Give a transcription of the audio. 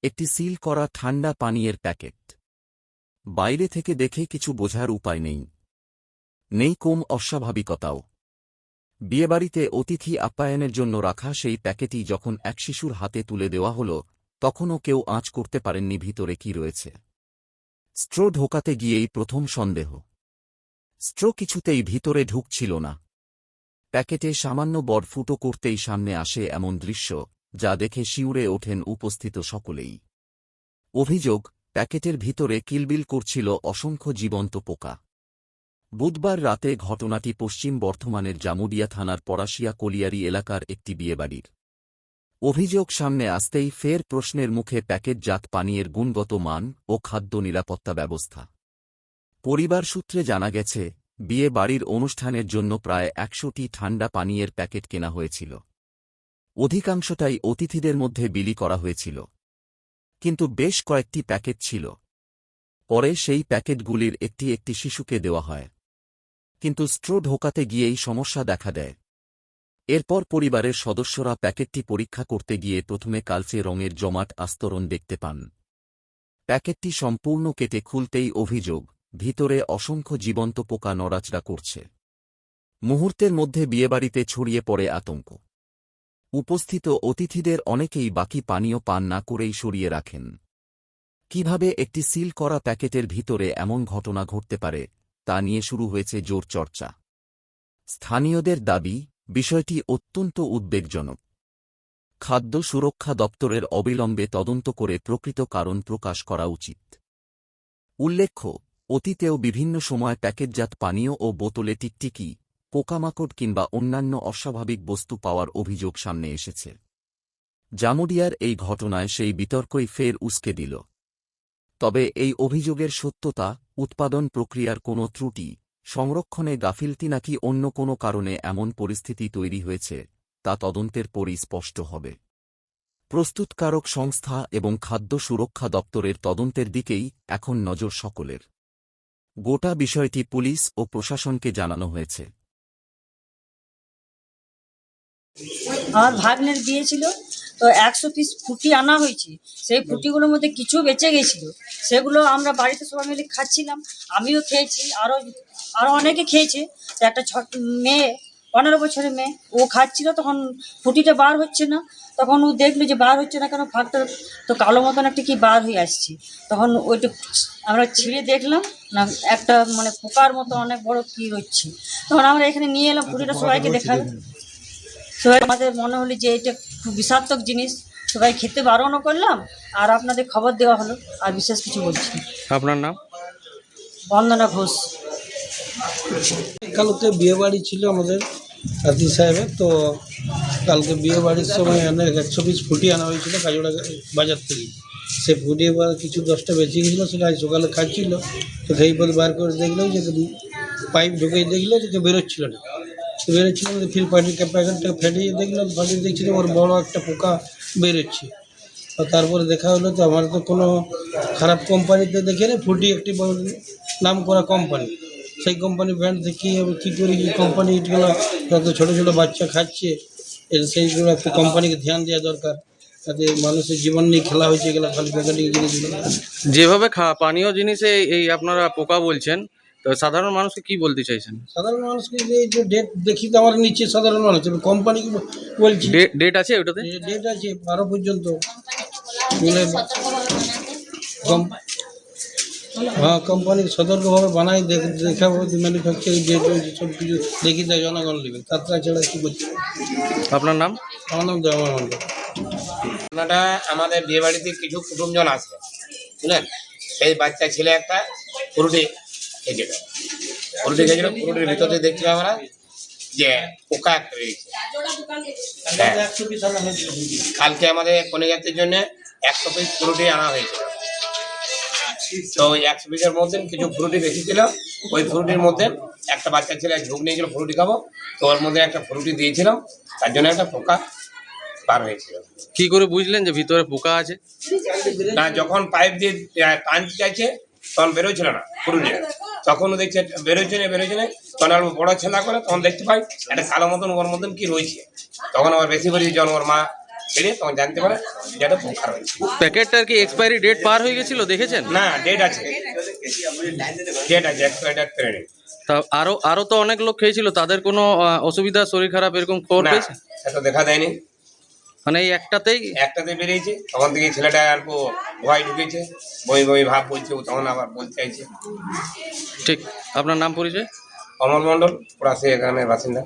একটি সিল করা ঠান্ডা পানীয়ের প্যাকেট। বাইরে থেকে দেখে কিছু বোঝার উপায় নেই, নেই কম অস্বাভাবিকতাও। বিয়েবাড়িতে অতিথি আপ্যায়নের জন্য রাখা সেই প্যাকেটই যখন এক শিশুর হাতে তুলে দেওয়া হল, তখনও কেউ আঁচ করতে পারেননি ভিতরে কি রয়েছে। স্ট্রো ঢোকাতে গিয়েই প্রথম সন্দেহ। স্ট্রো কিছুতেই ভিতরে ঢুকছিল না। প্যাকেটে সামান্য বড় ফুটো করতেই সামনে আসে এমন দৃশ্য, যা দেখে শিউরে ওঠেন উপস্থিত সকলেই। অভিযোগ, প্যাকেটের ভিতরে কিলবিল করছিল অসংখ্য জীবন্ত পোকা। বুধবার রাতে ঘটনাটি পশ্চিম বর্ধমানের জামুডিয়া থানার পরাশিয়া কলিয়ারি এলাকার একটি বিয়েবাড়ির। অভিযোগ সামনে আসতেই ফের প্রশ্নের মুখে প্যাকেটজাত পানীয়ের গুণগত মান ও খাদ্য নিরাপত্তা ব্যবস্থা। পরিবার সূত্রে জানা গেছে, বিয়ে বাড়ির অনুষ্ঠানের জন্য প্রায় ১০০টি ঠান্ডা পানীয়ের প্যাকেট কেনা হয়েছিল। অধিকাংশটাই অতিথিদের মধ্যে বিলি করা হয়েছিল, কিন্তু বেশ কয়েকটি প্যাকেট ছিল। পরে সেই প্যাকেটগুলির একটি একটি শিশুকে দেওয়া হয়, কিন্তু স্ট্রো ঢোকাতে গিয়েই সমস্যা দেখা দেয়। এরপর পরিবারের সদস্যরা প্যাকেটটি পরীক্ষা করতে গিয়ে প্রথমে কালচে রঙের জমাট আস্তরণ দেখতে পান। প্যাকেটটি সম্পূর্ণ কেটে খুলতেই অভিযোগ, ভিতরে অসংখ্য জীবন্ত পোকা নড়াচড়া করছে। মুহূর্তের মধ্যে বিয়েবাড়িতে ছড়িয়ে পড়ে আতঙ্ক। উপস্থিত অতিথিদের অনেকেই বাকি পানীয় পান না করেই সরিয়ে রাখেন। কিভাবে একটি সিল করা প্যাকেটের ভিতরে এমন ঘটনা ঘটতে পারে, তা নিয়ে শুরু হয়েছে জোর চর্চা। স্থানীয়দের দাবি, বিষয়টি অত্যন্ত উদ্বেগজনক। খাদ্য সুরক্ষা দপ্তরের অবিলম্বে তদন্ত করে প্রকৃত কারণ প্রকাশ করা উচিত। উল্লেখ্য, অতীতেও বিভিন্ন সময় প্যাকেটজাত পানীয় ও বোতলে টিকটিকি, পোকামাকড় কিংবা অন্যান্য অস্বাভাবিক বস্তু পাওয়ার অভিযোগ সামনে এসেছে। জামুডিয়ার এই ঘটনায় সেই বিতর্কই ফের উস্কে দিল। তবে এই অভিযোগের সত্যতা, উৎপাদন প্রক্রিয়ার কোনো ত্রুটি, সংরক্ষণে গাফিলতি নাকি অন্য কোনো কারণে এমন পরিস্থিতি তৈরি হয়েছে, তা তদন্তের পরই স্পষ্ট হবে। প্রস্তুতকারক সংস্থা এবং খাদ্য সুরক্ষা দপ্তরের তদন্তের দিকেই এখন নজর সকলের। গোটা বিষয়টি পুলিশ ও প্রশাসনকে জানানো হয়েছে। আমার ভাগ্নের বিয়ে ছিল, তো ১০০ পিস ফুটি আনা হয়েছে। সেই ফুটিগুলোর মধ্যে কিছু বেঁচে গেছিল, সেগুলো আমরা বাড়িতে সবাই মিলে খাচ্ছিলাম। আমিও খেয়েছি, আরও অনেকে খেয়েছে। তো একটা মেয়ে, ১৫ বছরের মেয়ে, ও খাচ্ছিল, তখন ফুটিটা বার হচ্ছে না। তখন ও দেখলো যে বার হচ্ছে না কেন, ফাঁকটা তো কালো মতন একটা কি বার হয়ে আসছে। তখন ওইটা আমরা ছিঁড়ে দেখলাম, না একটা মানে পোকার মতো অনেক বড় কি হচ্ছে। তখন আমরা এখানে নিয়ে এলাম, ফুটিটা সবাইকে দেখালাম। সবাই আমাদের মনে হলো যে এটা খুব বিষাক্ত জিনিস, সবাই খেতে বারণও করলাম, আর আপনাদের খবর দেওয়া হলো। আর বিশেষ কিছু বলছি না। আপনার নাম? বন্দনা ঘোষ। কালকে বিয়ে বাড়ি ছিল আমাদের আতি সাহেবের। তো কালকে বিয়ে বাড়ির সময় অনেক ১০০ পিস ফুটি আনা হয়েছিল কাজড়া বাজার থেকে। সে ফুটি এবার কিছু 10টা বেঁচে গেছিলো, সেটা আজ সকালে খাচ্ছিল। তো সেই পথে বার করে দেখলো যে পাইপ ঢুকেই দেখলো যে বেরোচ্ছিল না। বেরোচ্ছিল না, ফির প্যাকেটটা ফেটিয়ে দেখলাম, ফাটিয়ে দেখছি ওর বড় একটা পোকা বেরোচ্ছে। আর তারপরে দেখা হলো তো আমার তো কোনো খারাপ কোম্পানিতে দেখে না, ফুটি একটি নাম করা কোম্পানি। সেই কোম্পানি ব্র্যান্ড দেখি কী করে কি কোম্পানি এগুলো যত ছোটো ছোটো বাচ্চা খাচ্ছে, সেইগুলো একটা কোম্পানিকে ধ্যান দেওয়া দরকার। তাতে মানুষের জীবন নিয়ে খেলা হয়েছে এগুলো খালি প্যাকেটিং জিনিসগুলো। যেভাবে পানীয় জিনিসে এই আপনারা পোকা বলছেন, তো সাধারণ মানুষকে কি বলতে চাইছেন? সাধারণ মানুষকে এই যে ডেট দেখি তো আমার নিচ্ছে সাধারণ মানুষ, কোম্পানি বলছি ডেট আছে ওটাতে? ডেট আছে 12 পর্যন্ত। হ্যাঁ, কোম্পানি সতর্কভাবে বানাই দেখাবো, ম্যানুফ্যাকচারিং ডেট সব কিছু দেখি দেয়, জনগণ নেবে, তাছাড়া কী করছে। আপনার নাম? আমার নাম দেওয়ার মন্ডল। ঘটনাটা আমাদের বিয়ে বাড়িতে কিছু কুটুমজন আছে, বুঝলেন। সেই বাচ্চা ছেলে একটা ফুরুটি খেয়েছিল, ফুরুটির ভিতরে দেখছি আমরা যে পোকা একটা রয়েছে। কালকে আমাদের কনেযাত্রীর জন্য ১০০ পিস ফুরুটি আনা হয়েছিল। তো ওই ১০০ পিসের মধ্যে কিছু ফুরুটি বেশি ছিল। ওই ফুরুটির মধ্যে একটা বাচ্চা ছেলে ঝোঁক নিয়েছিল ফুরুটি খাবো, তো ওর মধ্যে একটা ফুরুটি দিয়েছিলাম, তার জন্য একটা পোকা বার হয়েছিল। কি করে বুঝলেন যে ভিতরে পোকা আছে? না, যখন পাইপ দিয়ে টানতে চাইছে তখন বেরোচ্ছিল না ফুরুটি, তখন দেখছে বেরোচ্ছে না, তখন আর বড় ছেলা করে তখন দেখতে পাই একটা কালো মতন ওর মতন কি রয়েছে। তখন আবার বেশি করে যখন ওর মা খেলে তখন জানতে পারে যে এটা পোকা রয়েছে। প্যাকেটটার কি এক্সপায়ারি ডেট পার হয়ে গেছিল দেখেছেন? না, ডেট আছে, ডেট আছে, এক্সপায়ারি ডেট পেরে তা আরো তো অনেক লোক খেয়েছিল, তাদের কোনো অসুবিধা, শরীর খারাপ এরকম খবর না, পেয়েছে? সেটা দেখা দেয়নি। মানে এই একটাতেই? একটাতে বেরিয়েছে, তখন থেকে ছেলেটা আর ভয় ঢুকেছে, বই বই ভাব বলছে, ও তখন আবার বলতে চাইছে। ঠিক। আপনার নাম পরিচয়? অমর মণ্ডল, ওরা সে এখানের বাসিন্দা।